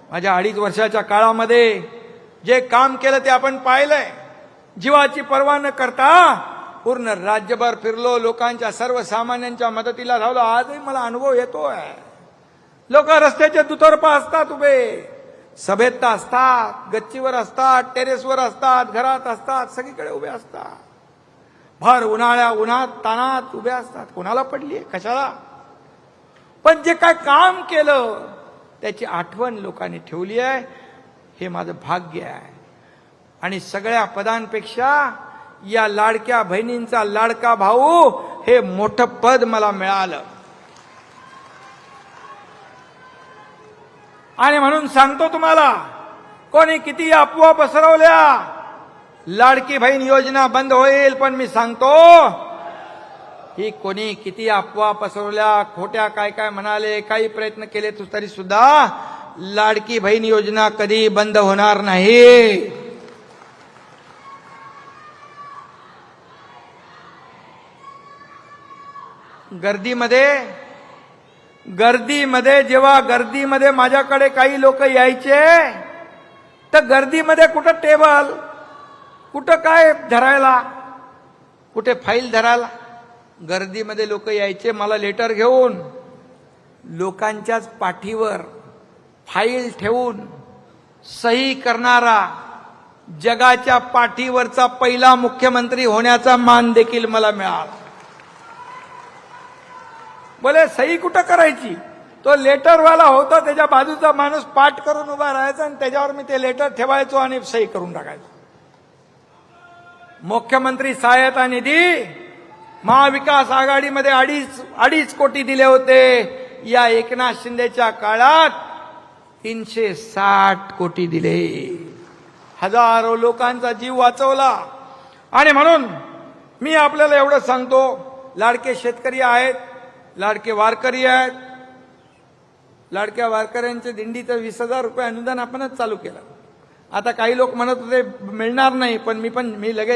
माझ्या 2.5 वर्षाच्या काळामध्ये जे काम केलं ते आपण पाहिलंय. जीवाची पर्वा न करता पूर्ण राज्यभर फिरलो, लोकांच्या सर्वसामान्यांच्या मदतीला धावलो. आजही मला अनुभव येतोय. लोक रस्त्याच्या दुतर्फा असतात उभे, सभेत असतात, गच्चीवर असतात, टेरेसवर असतात, घरात असतात, सगळीकडे उभे असतात. भर उन्हात तानात उभे असतात. कोणाला पडलीये कशाला, पण जे काय काम केलं त्याची आठवण लोकांनी ठेवली आहे. हे माझं भाग्य आहे. आणि सगळ्या पदांपेक्षा या लाडक्या बहिणींचा लाडका भाऊ हे मोठं पद मला मिळालं. आणि म्हणून सांगतो तुम्हाला, कोणी किती अफवा पसरवल्या, लाडकी बहीण योजना बंद होईल, पण मी सांगतो ही कोणी किती अफवा पसरवल्या, खोट्या काय काय म्हणाले, काही प्रयत्न केले तरी सुद्धा लाडकी बहीण योजना कधी बंद होणार नाही. जेव्हा गर्दीमध्ये माझ्याकडे काही लोक यायचे, तर गर्दीमध्ये कुठं टेबल, कुठं काय धरायला, कुठे फाईल धरायला, गर्दीमध्ये लोक यायचे मला लेटर घेऊन, लोकांच्याच पाठीवर फाईल ठेवून सही करणारा, जगाच्या पाठीवरचा पहिला मुख्यमंत्री होण्याचा मान देखील मला मिळाला. बोले सही कुठं करायची, तो लेटरवाला होता, त्याच्या बाजूचा माणूस पाठ करून उभा राहायचा आणि त्याच्यावर मी ते लेटर ठेवायचो आणि सही करून टाकायचो. मुख्यमंत्री सहायता निधी महाविकास आघाडीमध्ये 2.5 कोटी दिले होते. या एकनाथ शिंदेच्या काळात 360 कोटी दिले. हजारो लोकांचा जीव वाचवला. आणि म्हणून मी आपल्याला एवढं सांगतो, लाडके शेतकरी आहेत, लाडके वारकरी आहेत. लाडक्या वारकऱ्यांच्या दिंडीचं 20,000 रुपये अनुदान आपणच चालू केलं. आता काही लोक म्हणत होते मिळणार नाही, पण मी लगेच